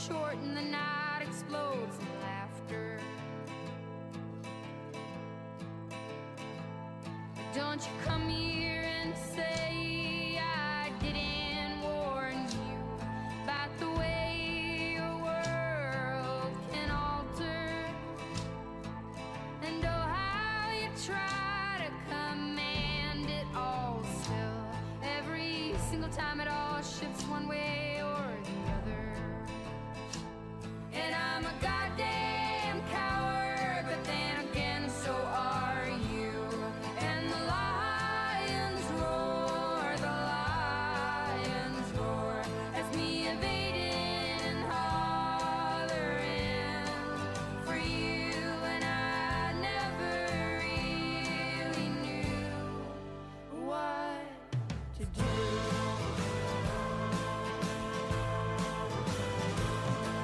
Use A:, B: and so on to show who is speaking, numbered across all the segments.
A: short and the night explodes in laughter. Don't you come here and say I didn't warn you about the way your world can alter. And oh, how you try to command it all still. Every single time it all shifts one way or the other. And I'm a goddamn coward, but then again so are you. And the lions roar as me evading and hollering for you. And I never really knew what to do.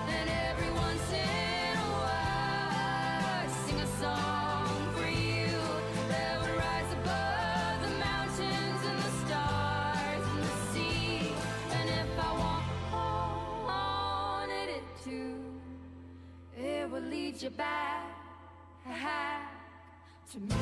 A: And every once in a while I sing a song for you that would rise above the mountains and the stars and the sea. And if I wanted it to, it would lead you back to me.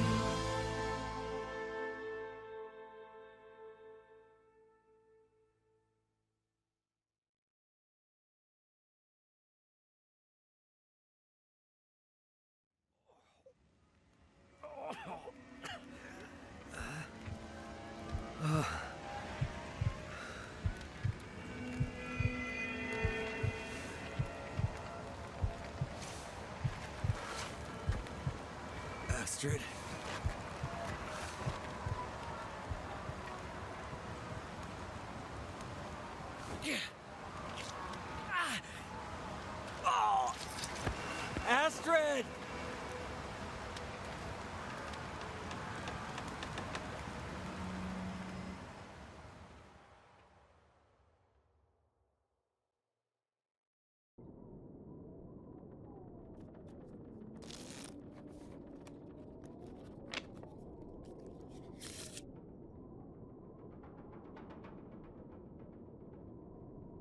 B: Astrid. Oh! Astrid!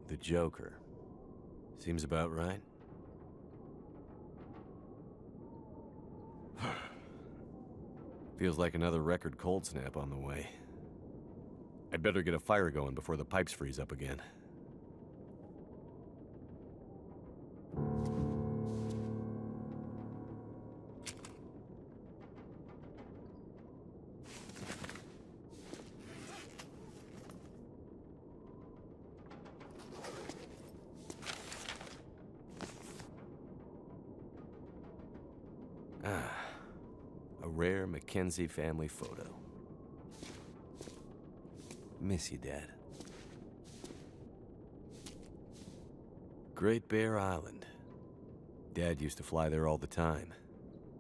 B: The Joker. Seems about right. Feels like another record cold snap on the way. I'd better get a fire going before the pipes freeze up again. A rare Mackenzie family photo. Miss you, Dad. Great Bear Island. Dad used to fly there all the time.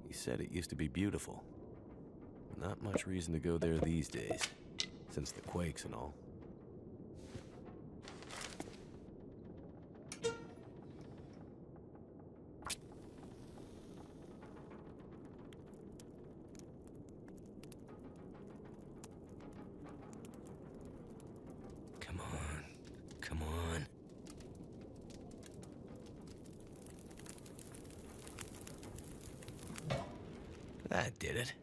B: He said it used to be beautiful. Not much reason to go there these days, since the quakes and all. Come on. That did it.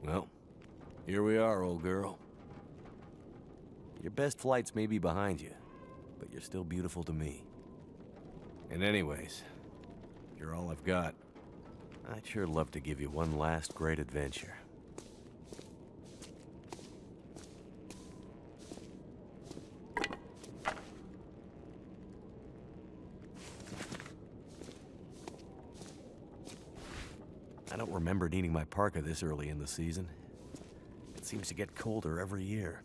B: Well, here we are, old girl. Your best flights may be behind you, but you're still beautiful to me. And anyways, you're all I've got. I'd sure love to give you one last great adventure. I don't remember needing my parka this early in the season. It seems to get colder every year.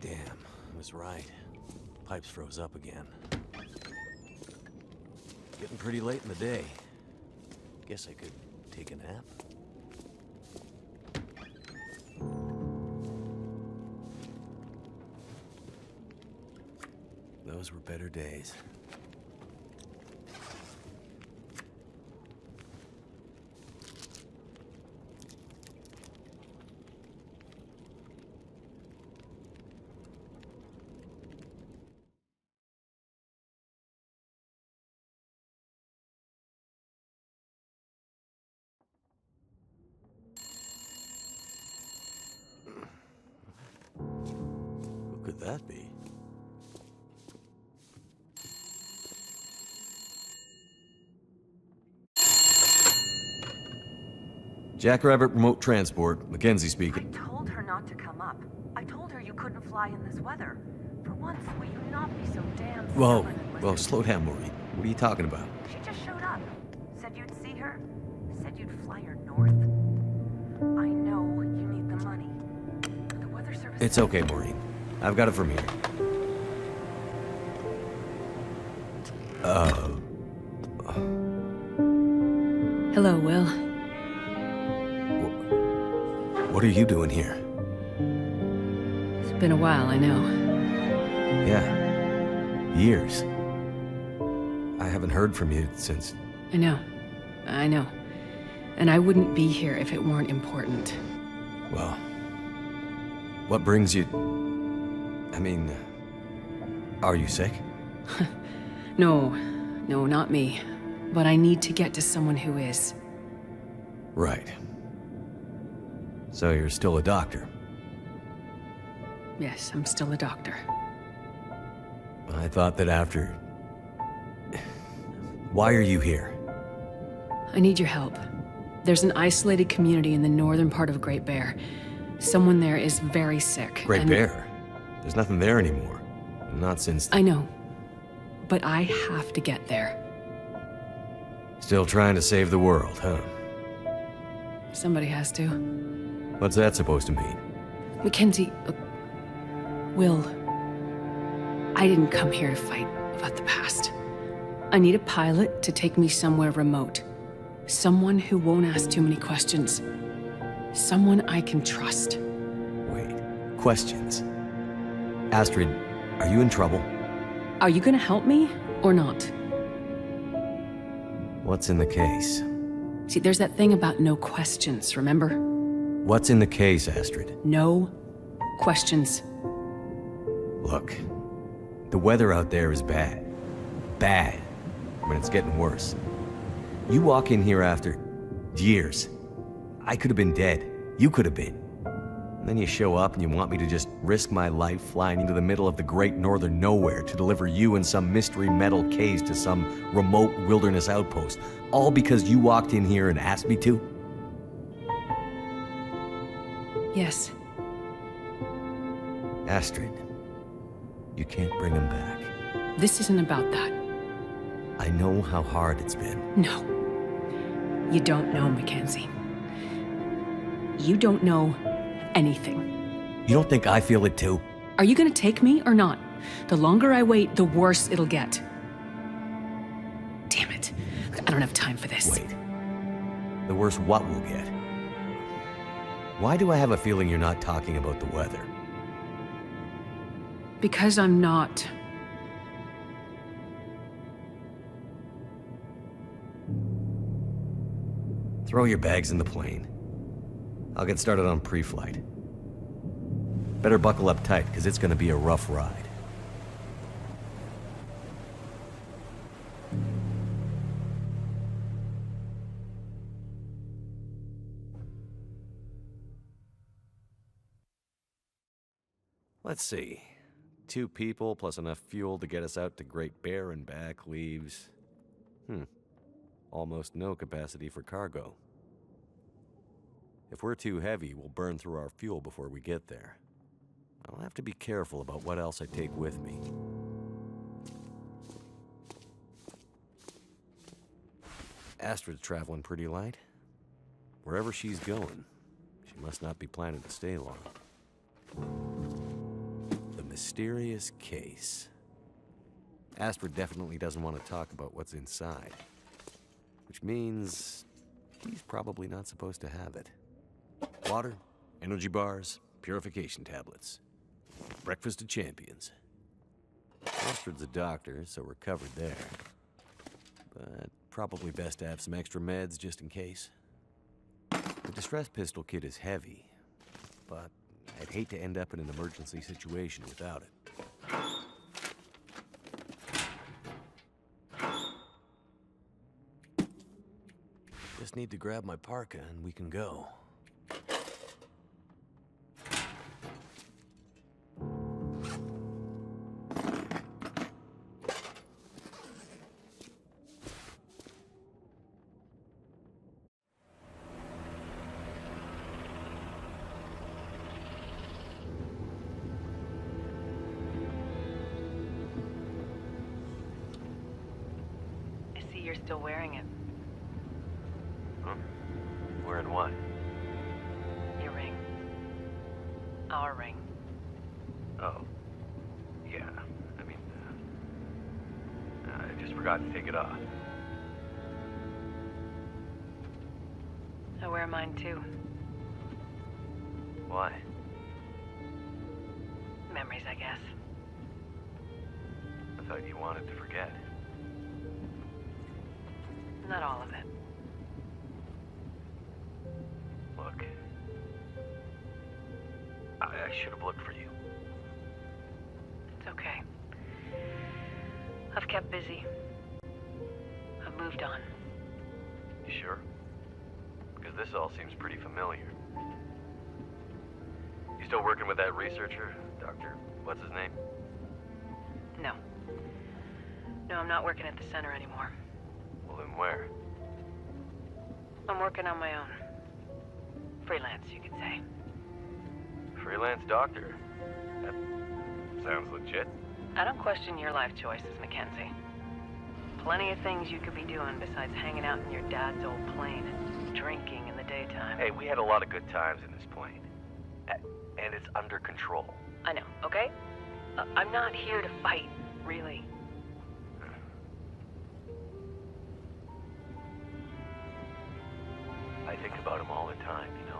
B: Damn, I was right. Pipes froze up again. Getting pretty late in the day. Guess I could take a nap. Those were better days. Who could that be? Jackrabbit Remote Transport, Mackenzie speaking.
C: I told her not to come up. I told her you couldn't fly in this weather. For once, will you not be so damn
B: Whoa,
C: stubborn and
B: whoa,
C: listen?
B: slow down, Maureen. What are you talking about?
C: She just showed up. Said you'd see her. Said you'd fly her north. I know you need the money. The weather service...
B: It's okay, Maureen. I've got it from here.
D: Hello, Will.
B: What are you doing here?
D: It's been a while, I know.
B: Yeah. Years. I haven't heard from you since...
D: I know. And I wouldn't be here if it weren't important.
B: Well... What brings you... I mean... Are you sick?
D: No, not me. But I need to get to someone who is.
B: Right. So you're still a doctor?
D: Yes, I'm still a doctor.
B: I thought that after... Why are you here?
D: I need your help. There's an isolated community in the northern part of Great Bear. Someone there is very sick.
B: Great
D: and-
B: Bear? There's nothing there anymore. Not since...
D: I know. But I have to get there.
B: Still trying to save the world, huh?
D: Somebody has to.
B: What's that supposed to mean?
D: Mackenzie... Will... I didn't come here to fight about the past. I need a pilot to take me somewhere remote. Someone who won't ask too many questions. Someone I can trust.
B: Wait. Questions? Astrid, are you in trouble?
D: Are you gonna help me, or not?
B: What's in the case?
D: See, there's that thing about no questions, remember?
B: What's in the case, Astrid?
D: No questions.
B: Look, the weather out there is bad. Bad. I mean, it's getting worse. You walk in here after years. I could have been dead. You could have been. And then you show up and you want me to just risk my life flying into the middle of the great northern nowhere to deliver you in some mystery metal case to some remote wilderness outpost. All because you walked in here and asked me to?
D: Yes.
B: Astrid, you can't bring him back.
D: This isn't about that.
B: I know how hard it's been.
D: No. You don't know, Mackenzie. You don't know anything.
B: You don't think I feel it too?
D: Are you gonna take me or not? The longer I wait, the worse it'll get. Damn it. I don't have time for this.
B: Wait. The worse what we'll get? Why do I have a feeling you're not talking about the weather?
D: Because I'm not.
B: Throw your bags in the plane. I'll get started on pre-flight. Better buckle up tight, because it's gonna be a rough ride. Let's see. 2 people plus enough fuel to get us out to Great Bear and back leaves... almost no capacity for cargo. If we're too heavy, we'll burn through our fuel before we get there. I'll have to be careful about what else I take with me. Astrid's traveling pretty light. Wherever she's going, she must not be planning to stay long. The mysterious case. Astrid definitely doesn't want to talk about what's inside. Which means he's probably not supposed to have it. Water, energy bars, purification tablets. Breakfast of champions. Astrid's a doctor, so we're covered there. But probably best to have some extra meds just in case. The distress pistol kit is heavy, but I'd hate to end up in an emergency situation without it. Just need to grab my parka and we can go.
C: I see you're still wearing it.
B: Huh? Wearing what?
C: Your ring. Our ring.
B: Oh. Yeah. I mean, I just forgot to take it off.
C: I wear mine too.
B: Why?
C: Memories, I guess.
B: I thought you wanted to forget.
C: Not all of it.
B: Look. I should have looked for you.
C: It's okay. I've kept busy. I've moved on.
B: You sure? Because this all seems pretty familiar. You still working with that researcher? Dr. What's his name?
C: No. No, I'm not working at the center anymore.
B: Well, then where?
C: I'm working on my own. Freelance, you could say.
B: Freelance doctor? That sounds legit.
C: I don't question your life choices, Mackenzie. Plenty of things you could be doing besides hanging out in your dad's old plane and drinking in the daytime.
B: Hey, we had a lot of good times in this plane. And it's under control.
C: I know, okay? I'm not here to fight, really.
B: I think about him all the time, you know?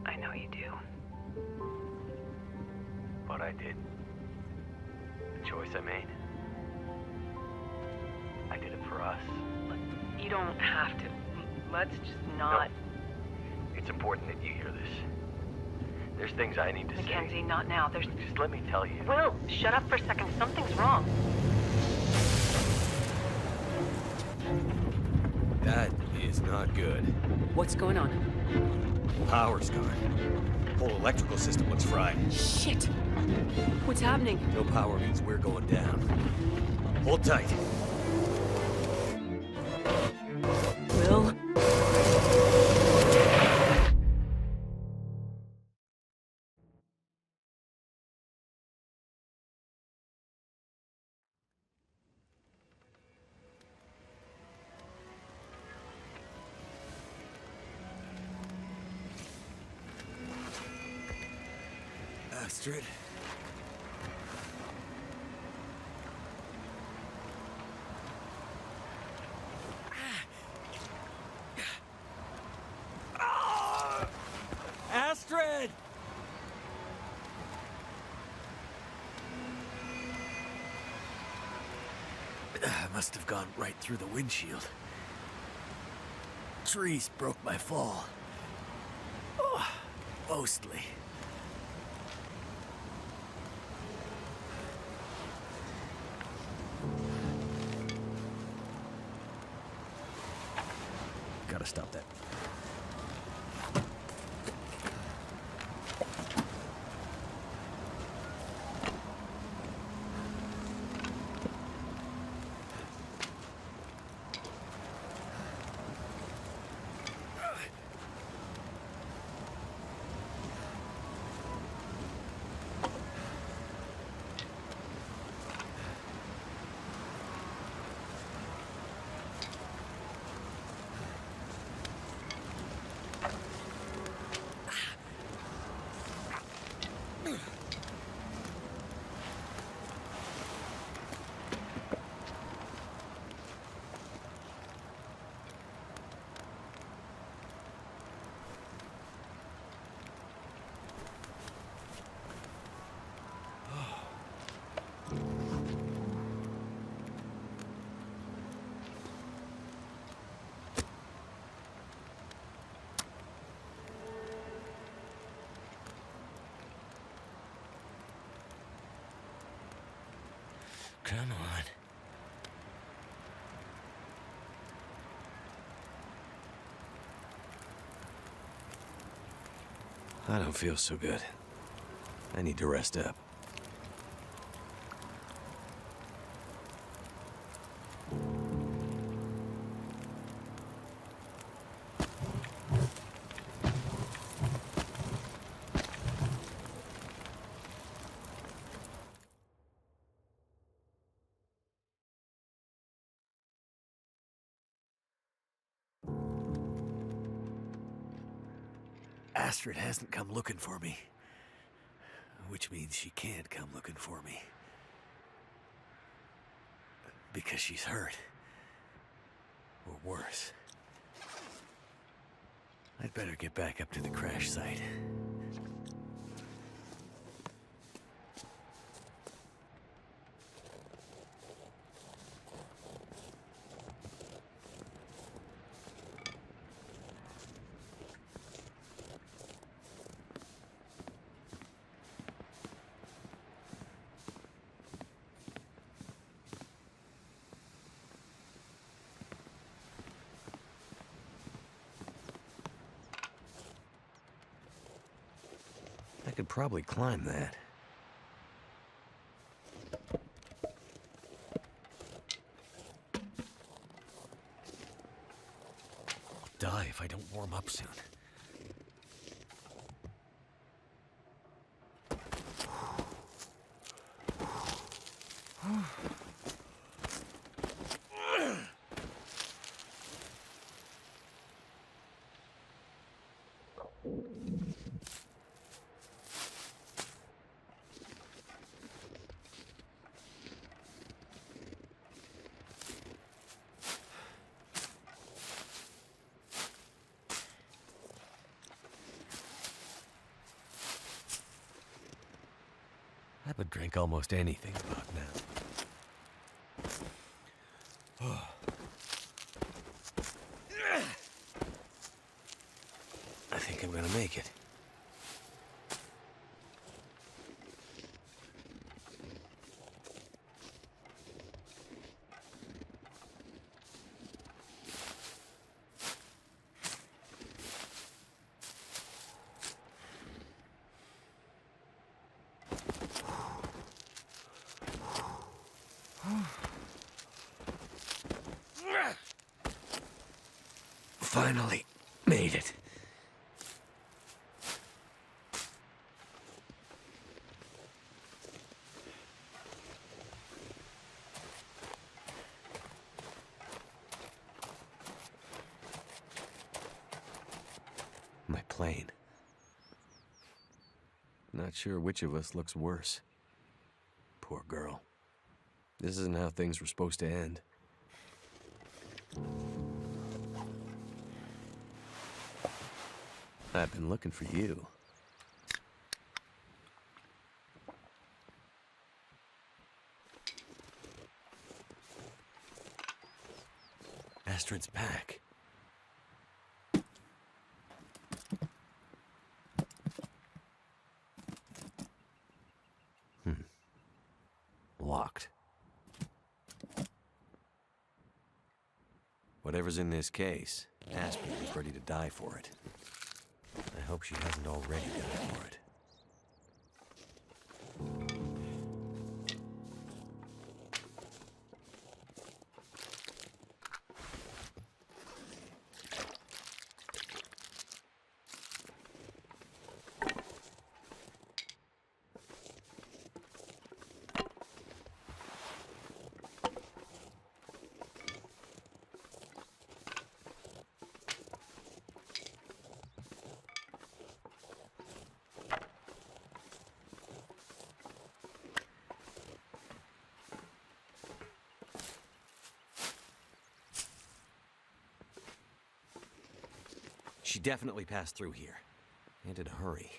C: I know you do.
B: But I did. The choice I made. I did it for us.
C: You don't have to. Let's just not...
B: No. It's important that you hear this. There's things I need to say.
C: Mackenzie, not now. There's...
B: Just let me tell you.
C: Will, shut up for a second. Something's wrong.
B: That is not good.
D: What's going on?
B: Power's gone. Whole electrical system looks fried.
D: Shit! What's happening?
B: No power means we're going down. Hold tight.
D: Will?
B: Astrid? Astrid! I must have gone right through the windshield. Trees broke my fall. Oh, mostly. Gotta stop that. Come on. I don't feel so good. I need to rest up. Astrid hasn't come looking for me. Which means she can't come looking for me. Because she's hurt. Or worse. I'd better get back up to the crash site. I could probably climb that. I'll die if I don't warm up soon. I would drink almost anything about now. I think I'm gonna make it. Finally made it. My plane. Not sure which of us looks worse. Poor girl. This isn't how things were supposed to end. I've been looking for you. Astrid's pack. Locked. Whatever's in this case, Astrid was ready to die for it. I hope she hasn't already died for it. She definitely passed through here. And in a hurry.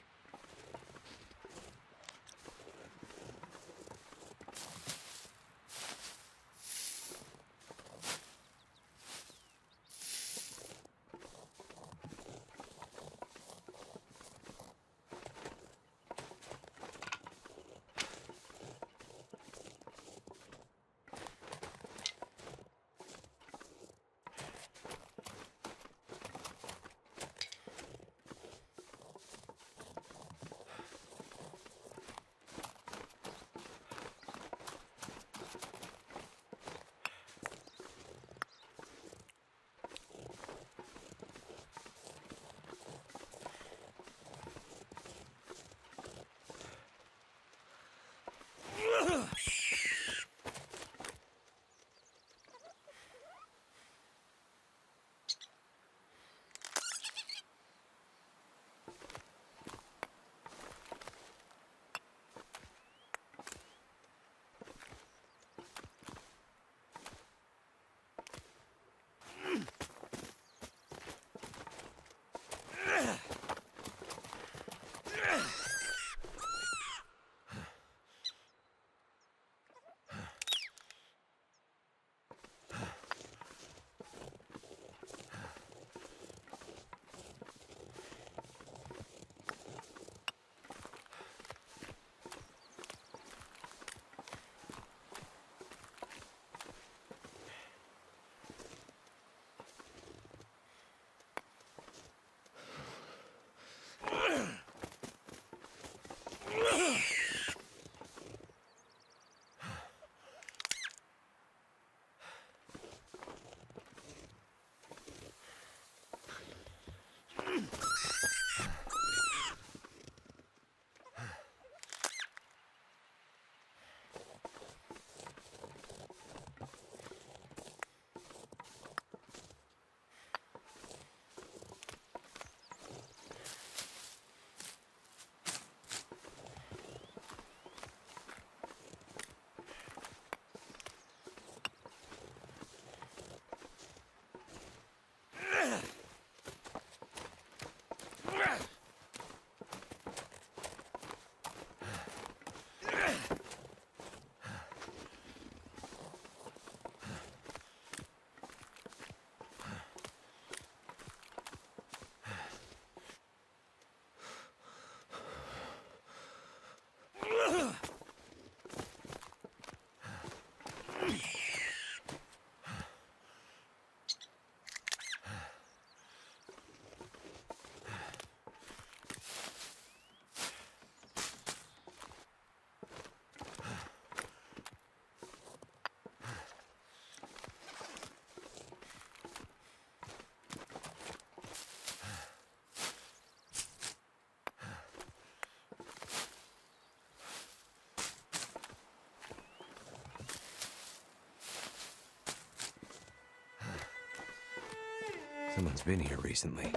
B: Someone's been here recently.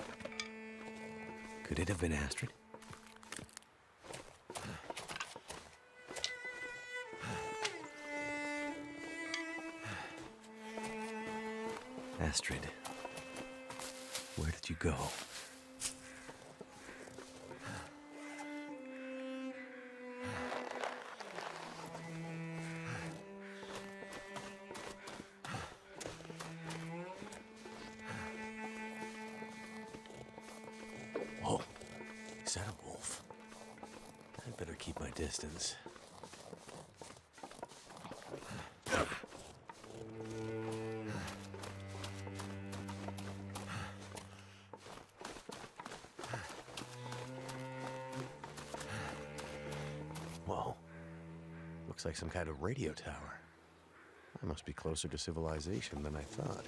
B: Could it have been Astrid? Astrid, where did you go? Whoa, is that a wolf? I'd better keep my distance. Whoa, looks like some kind of radio tower. I must be closer to civilization than I thought.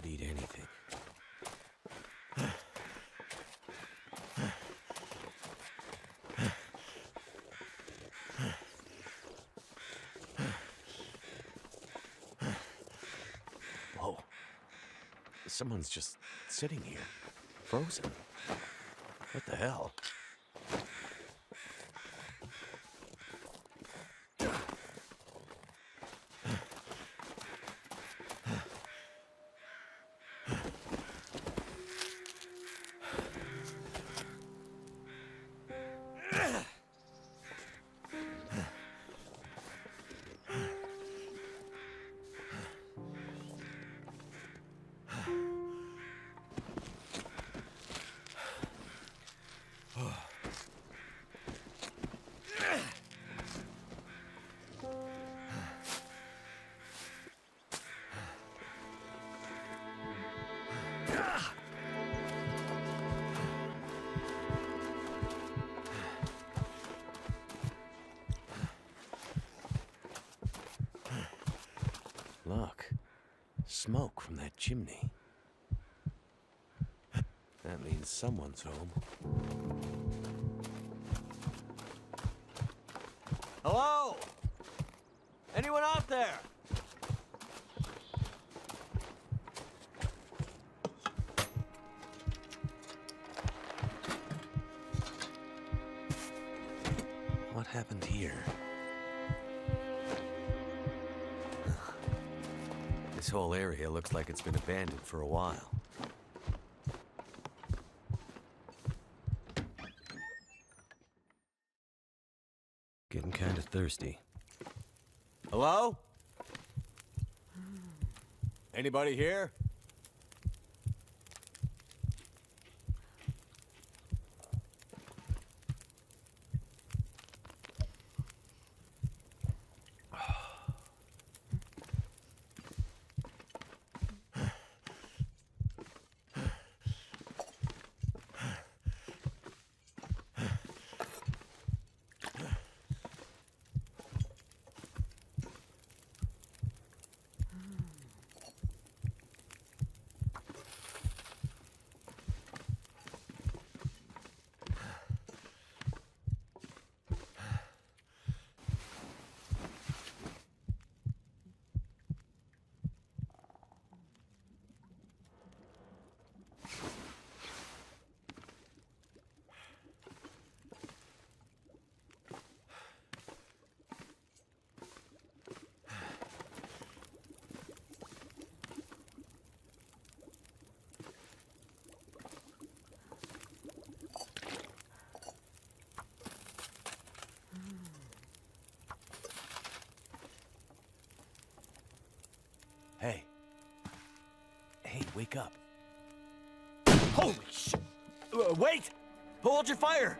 B: Eat anything. Whoa. Someone's just sitting here, frozen. What the hell? Look, smoke from that chimney. That means someone's home. Hello? Anyone out there? happened here? This whole area looks like it's been abandoned for a while. Getting kind of thirsty. Hello? Anybody here? Hey. Hey, wake up. Holy shit! Wait! Hold your fire!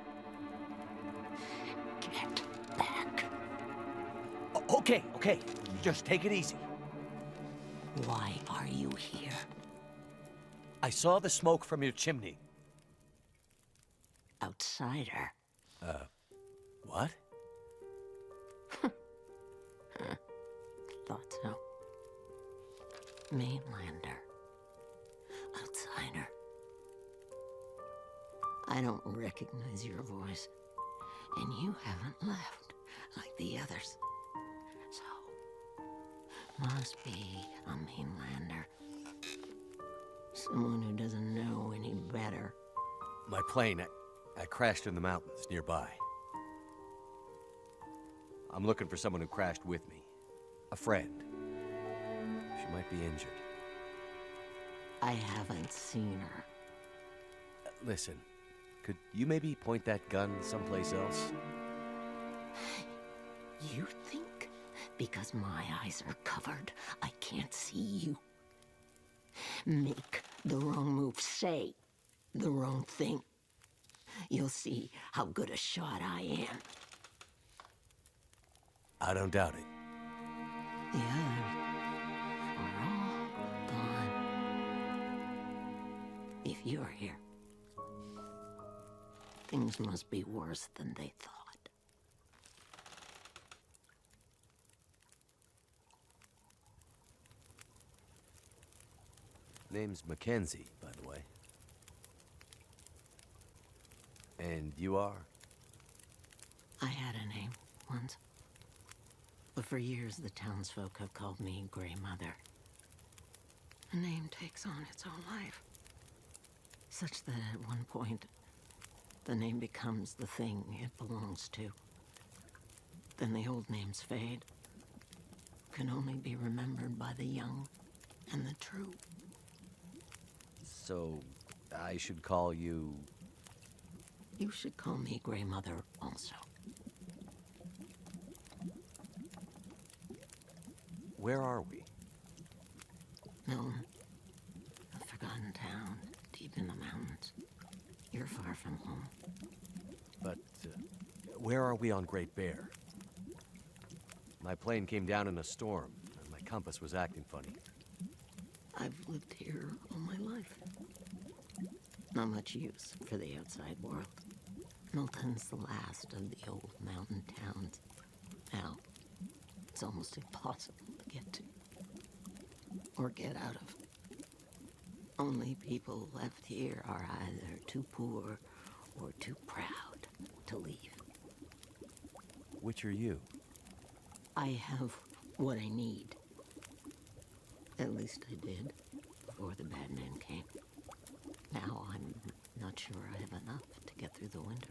E: Get back.
B: Okay, okay. Just take it easy.
E: Why are you here?
B: I saw the smoke from your chimney.
E: Outsider.
B: What?
E: Thought so. Mainlander. Outsider. I don't recognize your voice. And you haven't left like the others. So, must be a mainlander. Someone who doesn't know any better.
B: My plane, I crashed in the mountains nearby. I'm looking for someone who crashed with me. A friend. She might be injured.
E: I haven't seen her.
B: Listen, could you maybe point that gun someplace else?
E: You think because my eyes are covered, I can't see you? Make the wrong move, say the wrong thing. You'll see how good a shot I am.
B: I don't doubt it.
E: The others are all gone. If you're here, things must be worse than they thought.
B: Name's Mackenzie, by the way. And you are?
E: I had a name once. But for years, the townsfolk have called me Grey Mother. A name takes on its own life. Such that at one point, the name becomes the thing it belongs to. Then the old names fade. Can only be remembered by the young and the true.
B: So, I should call you...
E: You should call me Grey Mother also.
B: Where are we?
E: Milton, a forgotten town, deep in the mountains. You're far from home.
B: But, where are we on Great Bear? My plane came down in a storm, and my compass was acting funny.
E: I've lived here all my life. Not much use for the outside world. Milton's the last of the old mountain towns. Now, it's almost impossible to get to. Or get out of. Only people left here are either too poor or too proud to leave.
B: Which are you?
E: I have what I need. At least I did, before the bad man came. Now I'm not sure I have enough to get through the winter.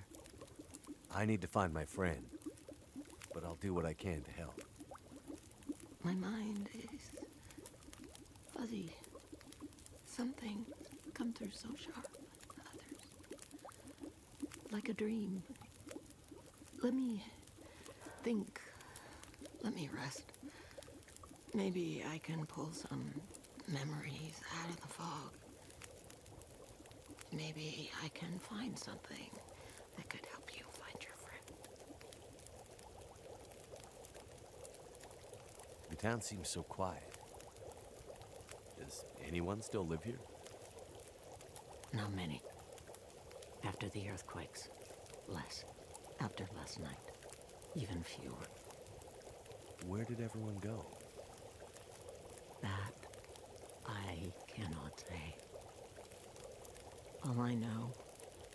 B: I need to find my friend. I'll do what I can to help.
E: My mind is fuzzy. Some things come through so sharp, others like a dream. Let me think. Let me rest. Maybe I can pull some memories out of the fog. Maybe I can find something that could help you find your friend.
B: The town seems so quiet. Does anyone still live here?
E: Not many. After the earthquakes, less. After last night, even fewer.
B: Where did everyone go?
E: That I cannot say. All I know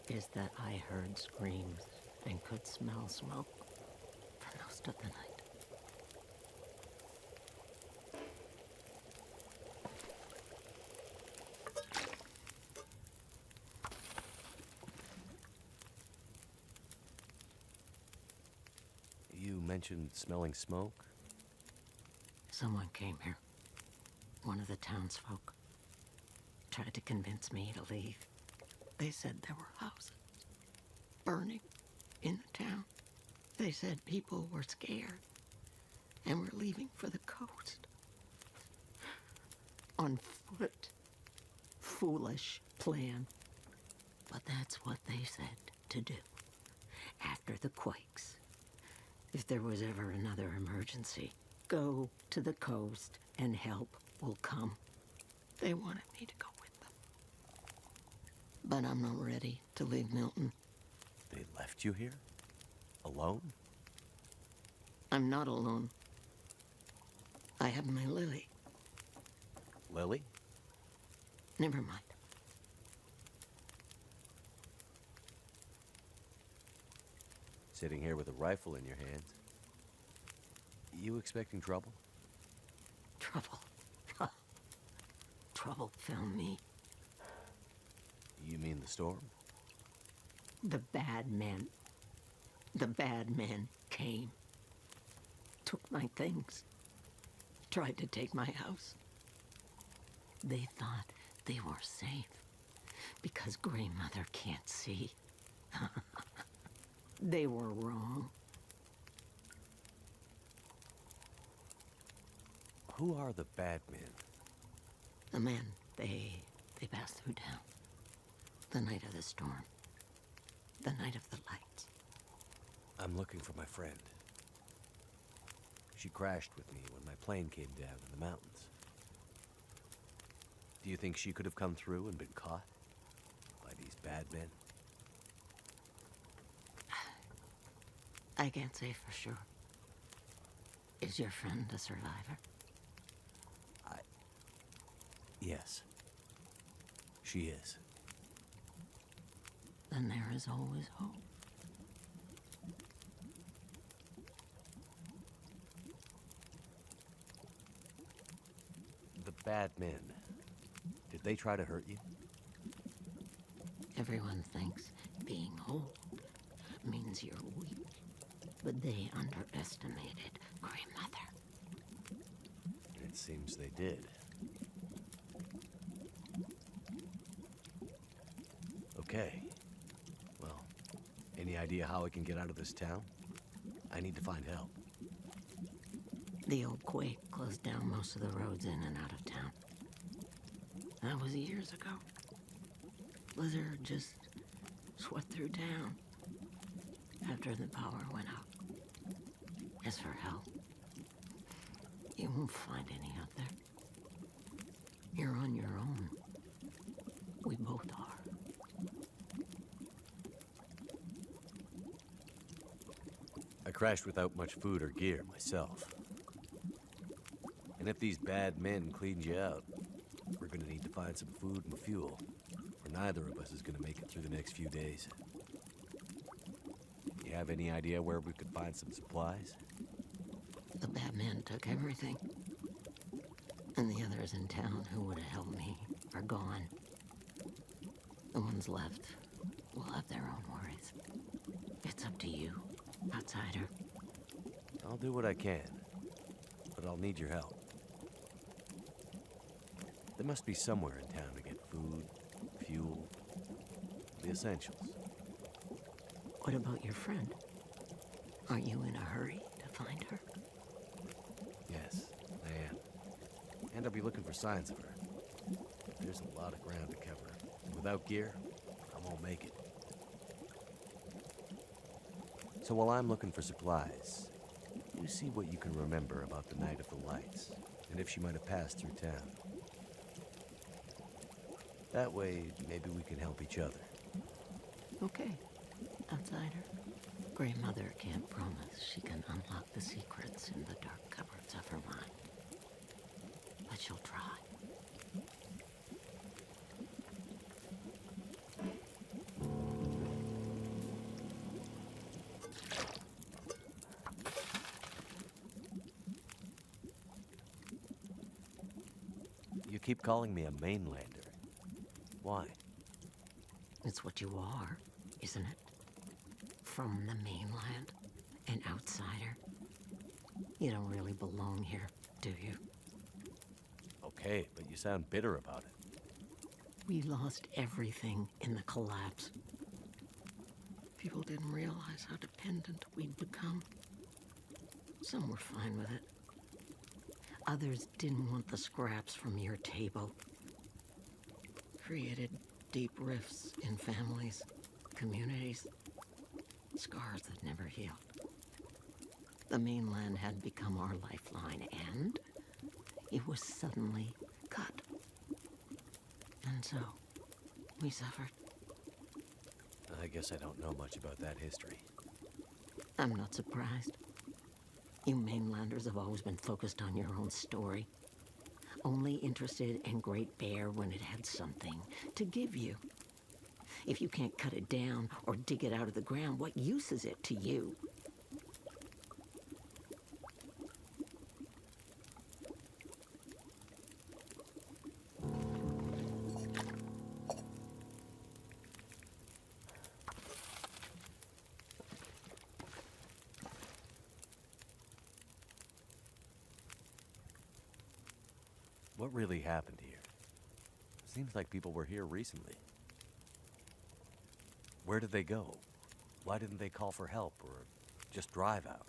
E: is that I heard screams and could smell smoke for most of the night.
B: You mentioned smelling smoke?
E: Someone came here. One of the townsfolk. Tried to convince me to leave. They said there were houses burning in the town. They said people were scared and were leaving for the coast. On foot. Foolish plan. But that's what they said to do. After the quakes. If there was ever another emergency, go to the coast and help will come. They wanted me to go with them. But I'm not ready to leave Milton.
B: They left you here? Alone?
E: I'm not alone. I have my Lily.
B: Lily?
E: Never mind.
B: Sitting here with a rifle in your hands. You expecting trouble?
E: Trouble. Trouble found me.
B: You mean the storm?
E: The bad men. The bad men came. Took my things. Tried to take my house. They thought they were safe because Grey Mother can't see. They were wrong.
B: Who are the bad men?
E: The men, they passed through town. The night of the storm. The night of the lights.
B: I'm looking for my friend. She crashed with me when my plane came down in the mountains. Do you think she could have come through and been caught by these bad men?
E: I can't say for sure. Is your friend a survivor?
B: Yes. She is.
E: Then there is always hope.
B: The bad men. Did they try to hurt you?
E: Everyone thinks being old means you're weak. But they underestimated Grey Mother.
B: It seems they did. Okay. Well, any idea how I can get out of this town? I need to find help.
E: The old quake closed down most of the roads in and out of town. That was years ago. Blizzard just swept through town after the power went out. As for help, you won't find any out there. You're on your own. We both are.
B: I crashed without much food or gear myself. And if these bad men cleaned you out, we're gonna need to find some food and fuel, or neither of us is gonna make it through the next few days. You have any idea where we could find some supplies?
E: The bad men took everything. And the others in town who would have helped me are gone. The ones left will have their own worries. It's up to you, outsider.
B: I'll do what I can, but I'll need your help. There must be somewhere in town to get food, fuel, the essentials.
E: What about your friend? Are you in a hurry to find her?
B: Yes, I am. And I'll be looking for signs of her. There's a lot of ground to cover. Without gear, I won't make it. So while I'm looking for supplies, you see what you can remember about the Night of the Lights, and if she might have passed through town. That way, maybe we can help each other.
E: Okay, outsider. Grey Mother can't promise she can unlock the secrets in the dark cupboards of her mind. But she'll try.
B: You keep calling me a mainlander. Why?
E: It's what you are, isn't it? From the mainland, an outsider. You don't really belong here, do you?
B: Okay, but you sound bitter about it.
E: We lost everything in the collapse. People didn't realize how dependent we'd become. Some were fine with it. Others didn't want the scraps from your table. Created deep rifts in families, communities, scars that never healed. The mainland had become our lifeline, and it was suddenly cut. And so, we suffered.
B: I guess I don't know much about that history.
E: I'm not surprised. You mainlanders have always been focused on your own story. Only interested in Great Bear when it had something to give you. If you can't cut it down or dig it out of the ground, what use is it to you?
B: What really happened here? Seems like people were here recently. Where did they go? Why didn't they call for help or just drive out?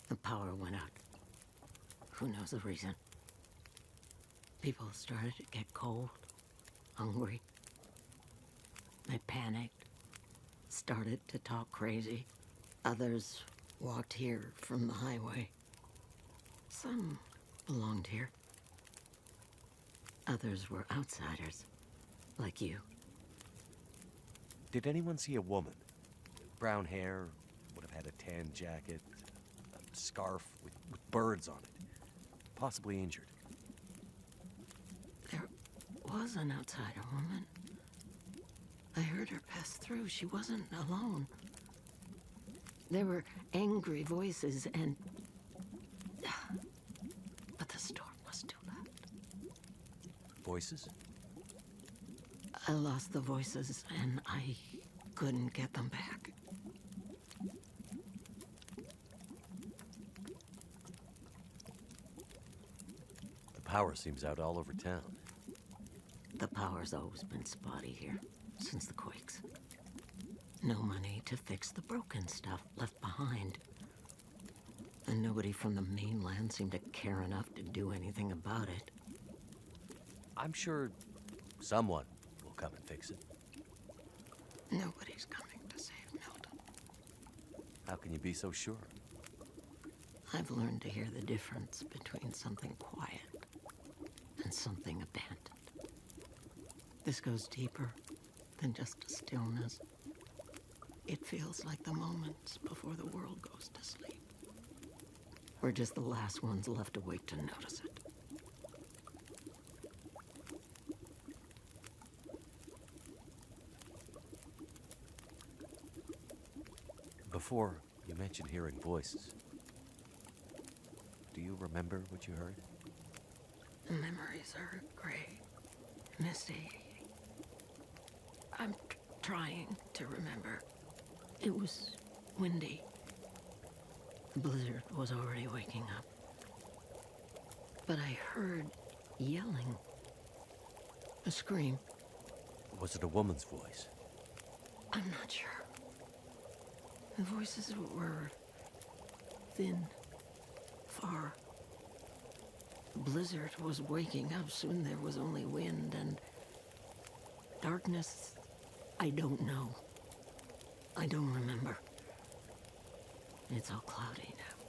E: The power went out. Who knows the reason? People started to get cold, hungry. They panicked, started to talk crazy. Others walked here from the highway. Some belonged here. Others were outsiders, like you.
B: Did anyone see a woman? Brown hair, would have had a tan jacket, a scarf with birds on it. Possibly injured.
E: There was an outsider woman. I heard her pass through. She wasn't alone. There were angry voices and... But the storm was too loud.
B: Voices?
E: I lost the voices and I couldn't get them back.
B: The power seems out all over town.
E: The power's always been spotty here, since the quakes. No money to fix the broken stuff left behind. And nobody from the mainland seemed to care enough to do anything about it.
B: I'm sure someone will come and fix it.
E: Nobody's coming to save Milton.
B: How can you be so sure?
E: I've learned to hear the difference between something quiet and something abandoned. This goes deeper than just a stillness. It feels like the moments before the world goes to sleep. We're just the last ones left awake to notice it.
B: Before, you mentioned hearing voices. Do you remember what you heard?
E: The memories are gray, misty. I'm trying to remember. It was windy. Blizzard was already waking up. But I heard yelling. A scream.
B: Was it a woman's voice?
E: I'm not sure. The voices were thin, far. Blizzard was waking up. Soon there was only wind and darkness. I don't know. I don't remember. It's all cloudy now.